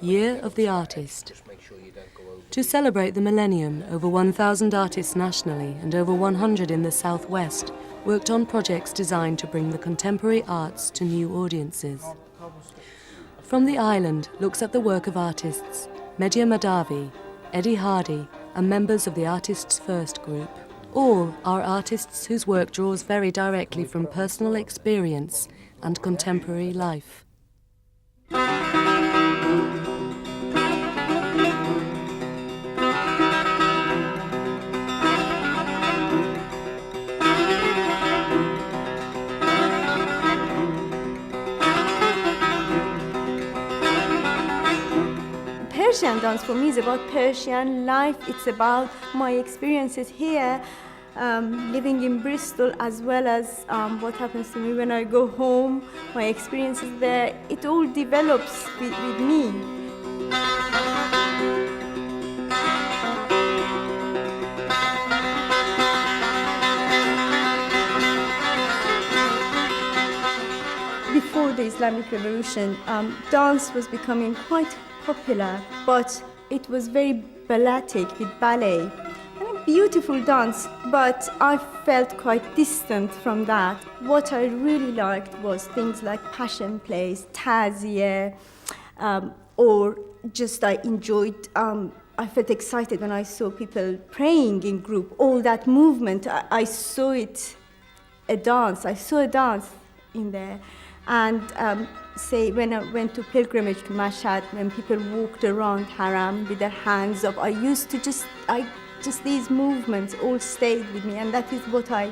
Year of the Artist. To celebrate the millennium, over 1,000 artists nationally and over 100 in the Southwest worked on projects designed to bring the contemporary arts to new audiences. From the Island looks at the work of artists Medya Mahdavi, Eddie Hardy and members of the Artists First group. All are artists whose work draws very directly from personal experience and contemporary life. Persian dance for me is about Persian life. It's about my experiences here, living in Bristol, as well as what happens to me when I go home, my experiences there. It all develops with me. Before the Islamic Revolution, dance was becoming quite popular, but it was very balletic with ballet. And a beautiful dance, but I felt quite distant from that. What I really liked was things like passion plays, tazia, or just I enjoyed, I felt excited when I saw people praying in group. All that movement, I saw it, a dance. I saw a dance in there. And say when I went to pilgrimage to Mashhad, when people walked around Haram with their hands up, I used to just these movements all stayed with me, and that is what I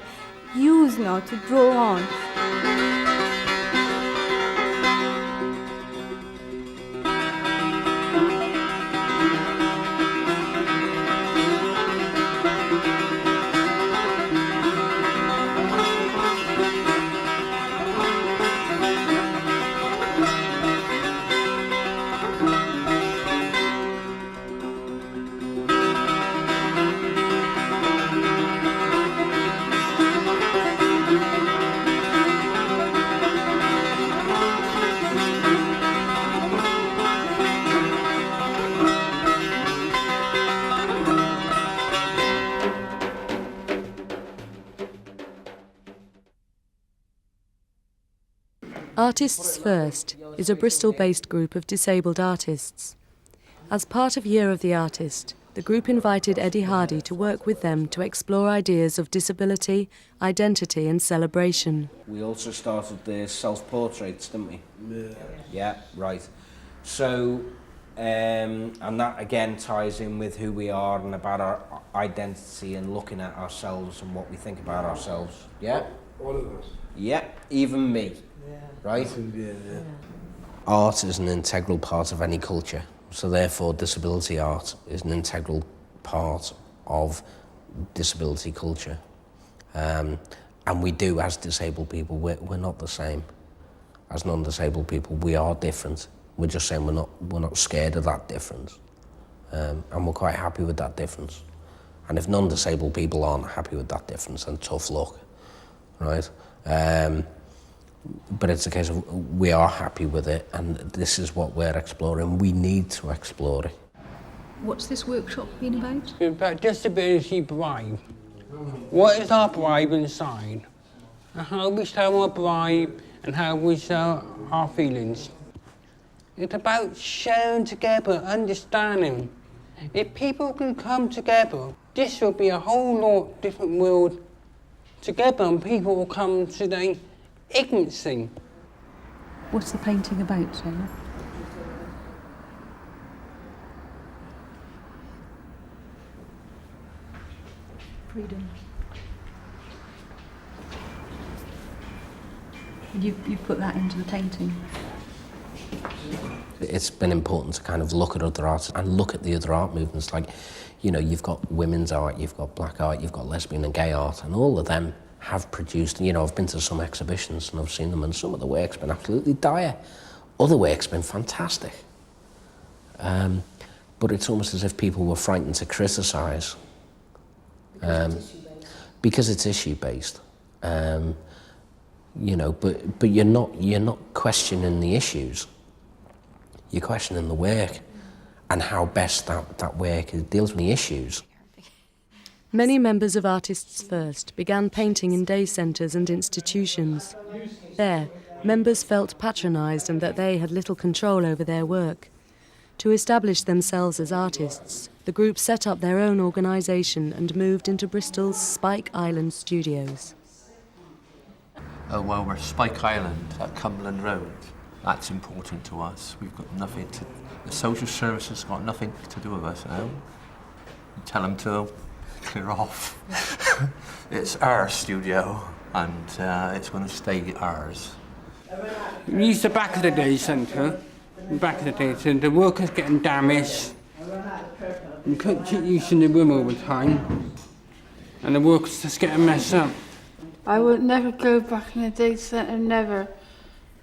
use now to draw on. Artists First is a Bristol-based group of disabled artists. As part of Year of the Artist, the group invited Eddie Hardy to work with them to explore ideas of disability, identity and celebration. We also started the self-portraits, didn't we? Yeah, right. So, and that again ties in with who we are and about our identity and looking at ourselves and what we think about ourselves. Yeah? All of us. Yeah, even me. Yeah. Right? Yeah. Art is an integral part of any culture, so therefore disability art is an integral part of disability culture. And we do, as disabled people, we're not the same. As non-disabled people, we are different. We're just saying we're not scared of that difference. And we're quite happy with that difference. And if non-disabled people aren't happy with that difference, then tough luck, right? But it's a case of we are happy with it, and this is what we're exploring. We need to explore it. What's this workshop been about? It's about disability bribe. What is our bribe inside? And how we show our bribe and how we show our feelings. It's about sharing together, understanding. If people can come together, this will be a whole lot different world together, and people will come to the ignorancy. What's the painting about, Sarah? Freedom. You put that into the painting? It's been important to kind of look at other arts and look at the other art movements. Like, you know, you've got women's art, you've got black art, you've got lesbian and gay art, and all of them have produced, you know, I've been to some exhibitions and I've seen them, and some of the work's been absolutely dire. Other work's been fantastic. But it's almost as if people were frightened to criticise. Because it's issue-based. You know, but you're not questioning the issues. You're questioning the work and how best that work deals with the issues. Many members of Artists First began painting in day centres and institutions. There, members felt patronised and that they had little control over their work. To establish themselves as artists, the group set up their own organisation and moved into Bristol's Spike Island studios. Well, we're Spike Island at Cumberland Road. That's important to us. We've got nothing to... The social services got nothing to do with us now. You tell them to clear off. It's our studio, and it's going to stay ours. We used the back of the day centre. The workers getting damaged. We couldn't keep using the room all the time. And the workers just getting messed up. I would never go back in the day centre, never.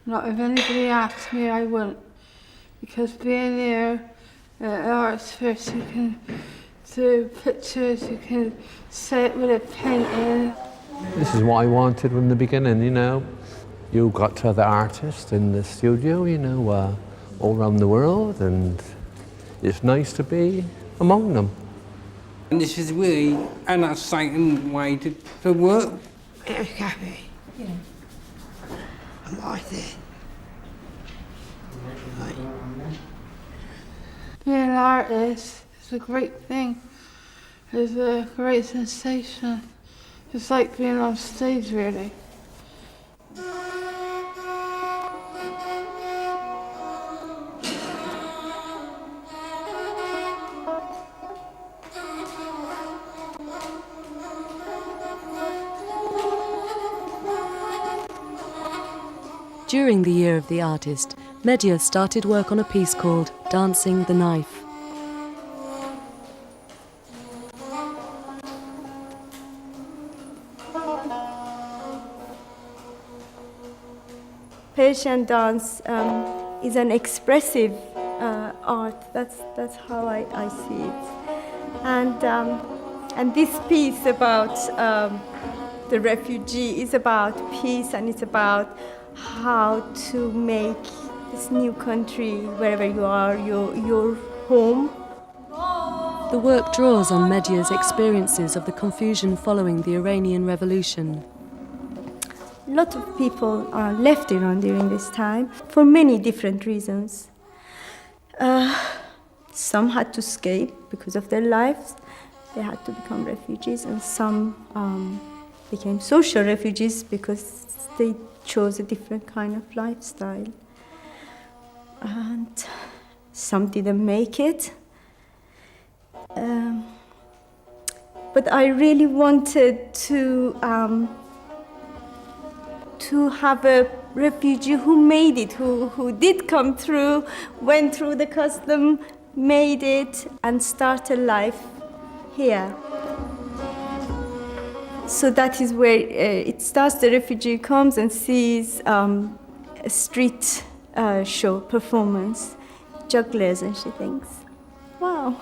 Not if anybody asked me, I wouldn't. Because being here at Arts First, you can do pictures, you can say it with a painting. This is what I wanted from the beginning, you know. You got other artists in the studio, you know, all around the world, and it's nice to be among them. And this is really an exciting way to work. It was happy. Yeah. I liked it. Being an artist is a great thing. It's a great sensation. It's like being on stage, really. During the Year of the Artist, Medya started work on a piece called Dancing the Knife. Persian dance is an expressive art. That's how I see it. And this piece about the refugee is about peace, and it's about how to make this new country, wherever you are, your home. The work draws on Medya's experiences of the confusion following the Iranian Revolution. A lot of people left Iran during this time for many different reasons. Some had to escape because of their lives. They had to become refugees, and some became social refugees because they chose a different kind of lifestyle. And some didn't make it. But I really wanted to have a refugee who made it, who did come through, went through the custom, made it, and started life here. So that is where it starts. The refugee comes and sees a street show performance, jugglers, and she thinks, wow.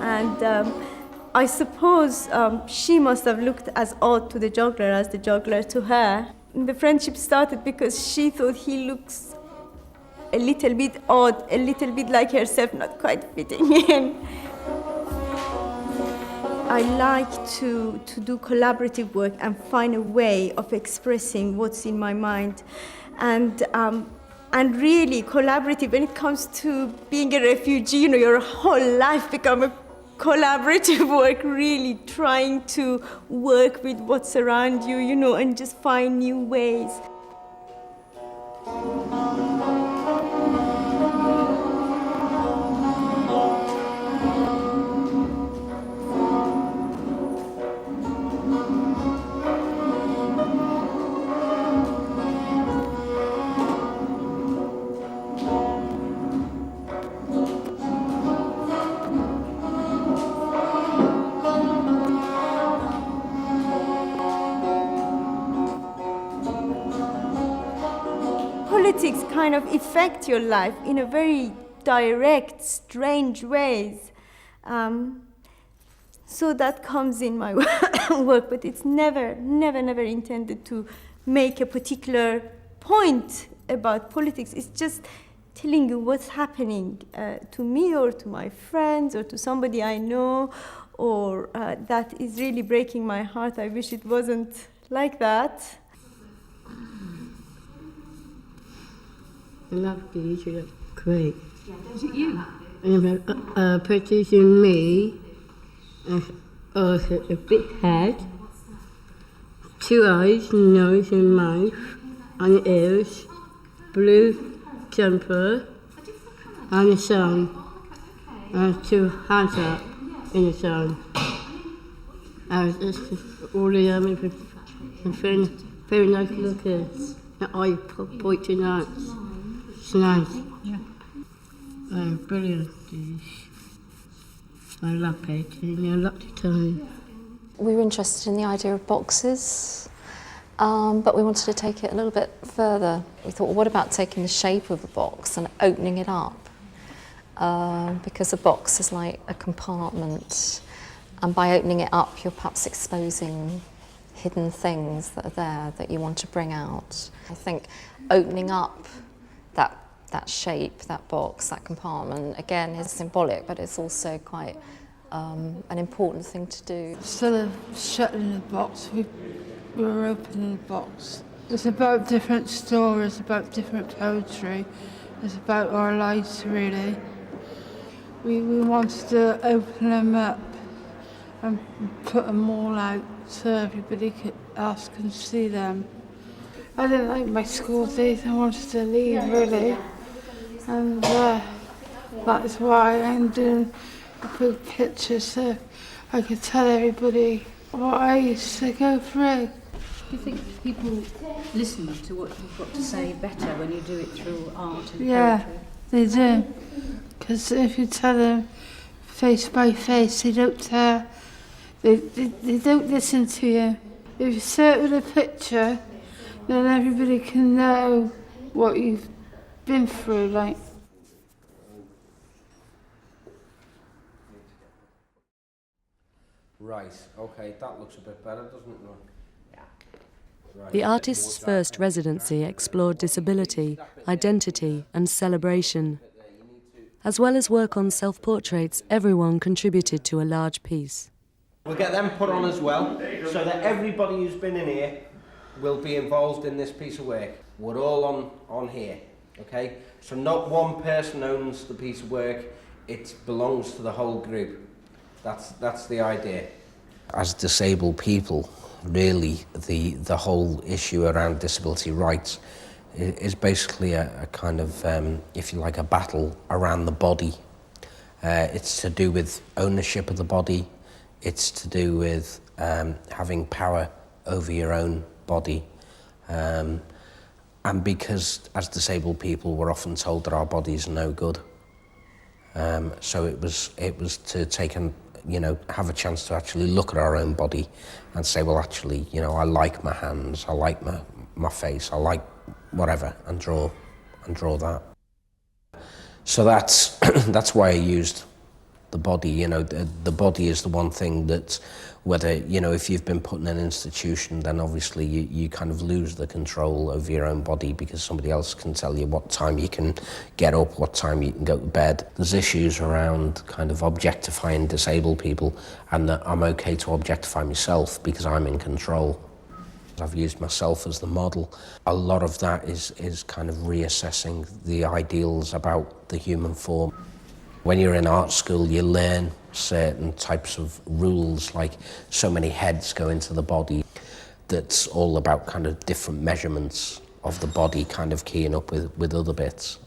And I suppose she must have looked as odd to the juggler as the juggler to her. And the friendship started because she thought he looks a little bit odd, a little bit like herself, not quite fitting in. I like to do collaborative work and find a way of expressing what's in my mind. And really collaborative when it comes to being a refugee, you know, your whole life become a collaborative work, really trying to work with what's around you, you know, and just find new ways. Politics kind of affect your life in a very direct, strange ways. So that comes in my work, but it's never intended to make a particular point about politics. It's just telling you what's happening to me or to my friends or to somebody I know, or that is really breaking my heart. I wish it wasn't like that. I love these, you look great. Is it you? And producing me, also a big head, 2 eyes, nose and mouth, and ears, blue jumper, and a sun, and 2 hands up in the sun. And it's just all the very nice looking. The eye pointing out. It's nice. Yeah. Brilliant. I love painting, I love to time. We were interested in the idea of boxes, but we wanted to take it a little bit further. We thought, well, what about taking the shape of a box and opening it up? Because a box is like a compartment, and by opening it up, you're perhaps exposing hidden things that are there that you want to bring out. I think opening up that shape, that box, that compartment, again, is symbolic, but it's also quite an important thing to do. Instead of shutting the box, we were opening the box. It's about different stories, about different poetry. It's about our lives, really. We wanted to open them up and put them all out so everybody else can see them. I didn't like my school days. I wanted to leave, really. And that's why I'm doing a big picture so I could tell everybody what I used to go through. Do you think people listen to what you've got to say better when you do it through art and poetry? They do. Because if you tell them face by face, they don't they don't listen to you. If you say it with a picture, then everybody can know what you've been through, like. Right, okay, that looks a bit better, doesn't it, Noor? Right. The artist's first residency explored disability, identity and celebration. As well as work on self-portraits, everyone contributed to a large piece. We'll get them put on as well, so that everybody who's been in here will be involved in this piece of work. We're all on here, okay? So not one person owns the piece of work, it belongs to the whole group. That's the idea. As disabled people, really the whole issue around disability rights is basically a kind of, if you like, a battle around the body. It's to do with ownership of the body. It's to do with having power over your own body. And because as disabled people, we're often told that our bodies are no good. So it was to take and, have a chance to actually look at our own body and say, well, actually, I like my hands, I like my face, I like whatever, and draw that. So that's why I used the body. The body is the one thing that, whether, if you've been put in an institution, then obviously you kind of lose the control over your own body because somebody else can tell you what time you can get up, what time you can go to bed. There's issues around kind of objectifying disabled people, and that I'm okay to objectify myself because I'm in control. I've used myself as the model. A lot of that is kind of reassessing the ideals about the human form. When you're in art school, you learn certain types of rules, like so many heads go into the body. That's all about kind of different measurements of the body, kind of keying up with other bits.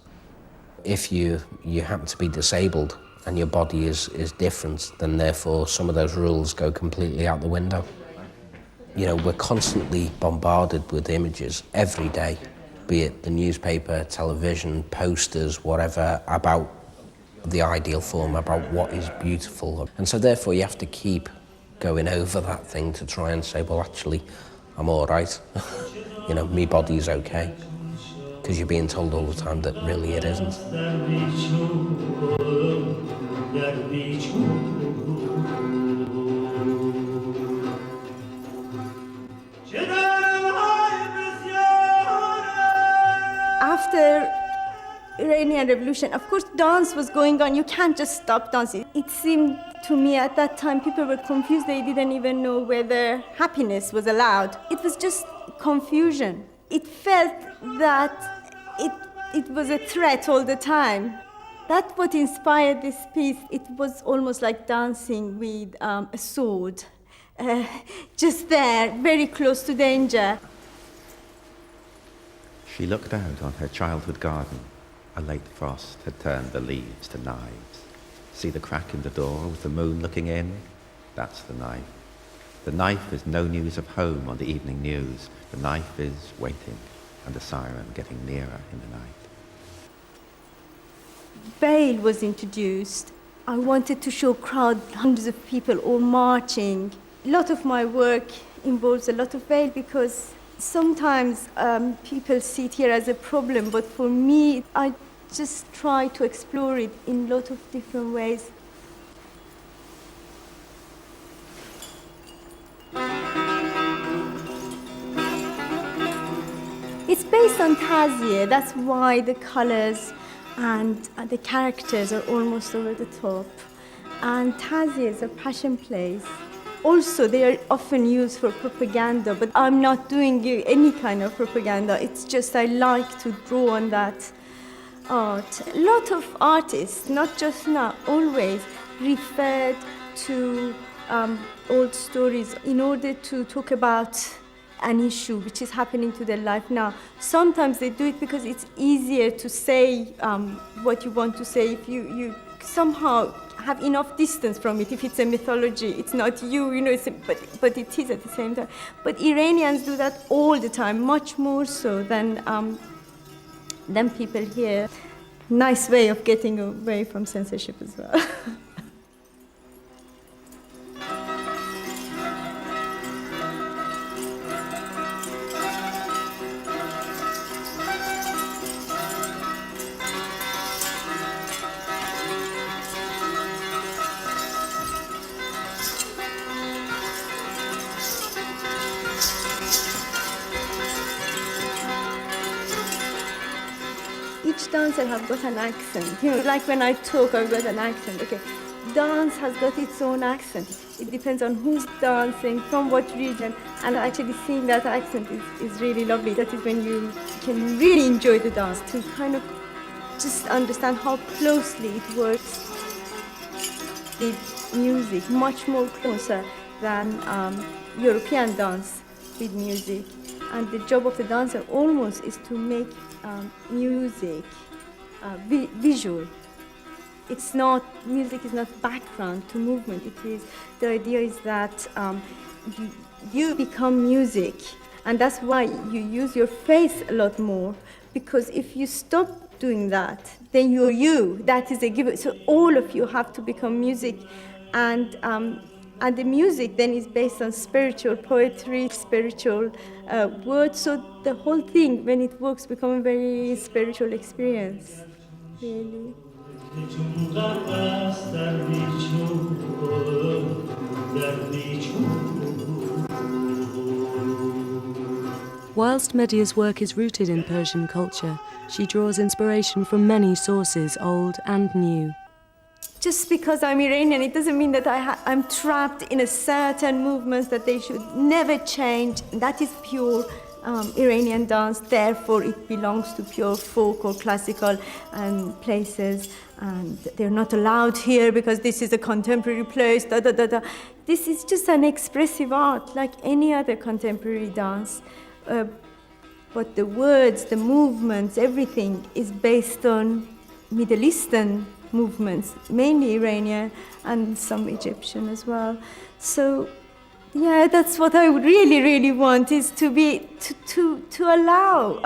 If you happen to be disabled and your body is different, then therefore some of those rules go completely out the window. We're constantly bombarded with images every day, be it the newspaper, television, posters, whatever, about the ideal form, about what is beautiful. And so therefore you have to keep going over that thing to try and say, well, actually, I'm all right. Me body's okay. Because you're being told all the time that really it isn't. Iranian Revolution, of course, dance was going on. You can't just stop dancing. It seemed to me at that time people were confused. They didn't even know whether happiness was allowed. It was just confusion. It felt that it was a threat all the time. That's what inspired this piece. It was almost like dancing with a sword, just there, very close to danger. She looked out on her childhood garden. A late frost had turned the leaves to knives. See the crack in the door with the moon looking in? That's the knife. The knife is no news of home on the evening news. The knife is waiting, and the siren getting nearer in the night. Veil was introduced. I wanted to show crowd, hundreds of people all marching. A lot of my work involves a lot of veil because sometimes people see it here as a problem, but for me, I just try to explore it in a lot of different ways. It's based on Tazieh, that's why the colors and the characters are almost over the top. And Taziehs are passion plays. Also, they are often used for propaganda, but I'm not doing any kind of propaganda. It's just I like to draw on that art. A lot of artists, not just now, always referred to old stories in order to talk about an issue which is happening to their life now. Sometimes they do it because it's easier to say what you want to say if you somehow have enough distance from it. If it's a mythology, it's not you, but it is at the same time. But Iranians do that all the time, much more so than people here. Nice way of getting away from censorship as well. Each dancer has got an accent. Like when I talk, I've got an accent. Okay, dance has got its own accent. It depends on who's dancing, from what region, and actually seeing that accent is really lovely. That is when you can really enjoy the dance, to kind of just understand how closely it works with music, much more closer than European dance with music. And the job of the dancer almost is to make music visual. Music is not background to movement. The idea is that you become music, and that's why you use your face a lot more, because if you stop doing that, then you're you. That is a given. So all of you have to become music, and the music then is based on spiritual poetry, spiritual words. So the whole thing, when it works, becomes a very spiritual experience, really. Whilst Media's work is rooted in Persian culture, she draws inspiration from many sources, old and new. Just because I'm Iranian, it doesn't mean that I'm trapped in a certain movement that they should never change. That is pure Iranian dance, therefore it belongs to pure folk or classical places, and they're not allowed here because this is a contemporary place, This is just an expressive art like any other contemporary dance. But the words, the movements, everything is based on Middle Eastern movements, mainly Iranian and some Egyptian as well. So, yeah, that's what I would really, really want, is to allow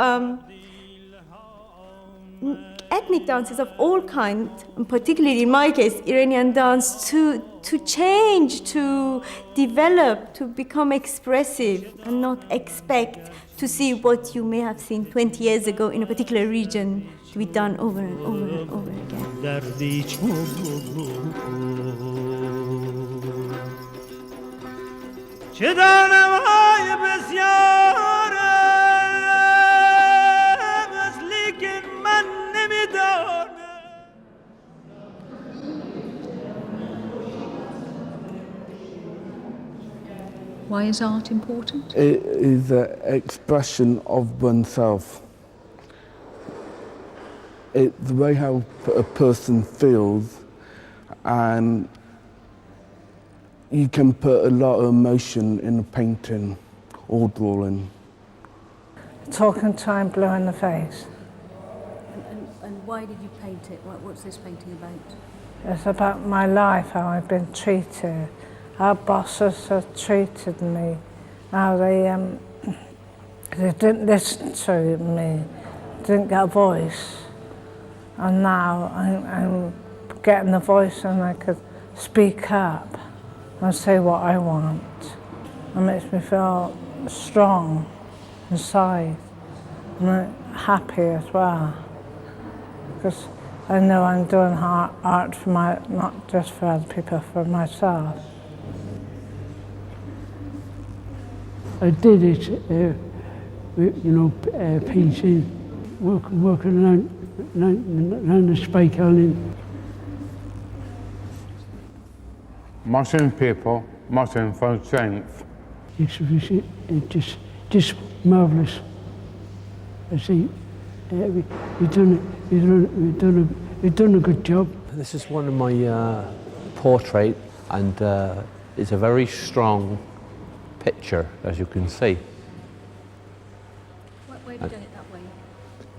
ethnic dances of all kinds, and particularly in my case, Iranian dance, to change, to develop, to become expressive, and not expect to see what you may have seen 20 years ago in a particular region to be done over and over and over again. Why is art important? It is an expression of oneself. It's the way how a person feels, and you can put a lot of emotion in a painting or drawing. Talking time blue in the face. And why did you paint it? What's this painting about? It's about my life, how I've been treated, how bosses have treated me, how they didn't listen to me, didn't get a voice. And now I'm getting the voice and I could speak up and say what I want. It makes me feel strong inside and happy as well. Because I know I'm doing art for not just for other people, for myself. I did it, painting, working around the Spike Island. Mountain people, mountain for strength. It's just marvellous. I see, we've done a good job. This is one of my portrait, and it's a very strong picture, as you can see. Why have you done it that way?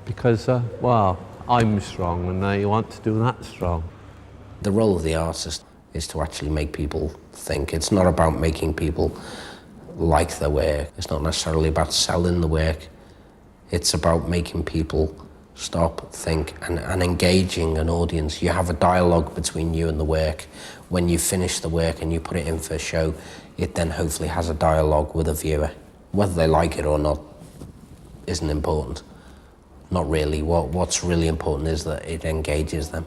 Because, well, I'm strong and I want to do that strong. The role of the artist is to actually make people think. It's not about making people like their work. It's not necessarily about selling the work. It's about making people stop, think, and engaging an audience. You have a dialogue between you and the work. When you finish the work and you put it in for a show, it then hopefully has a dialogue with a viewer. Whether they like it or not isn't important. Not really. What's really important is that it engages them.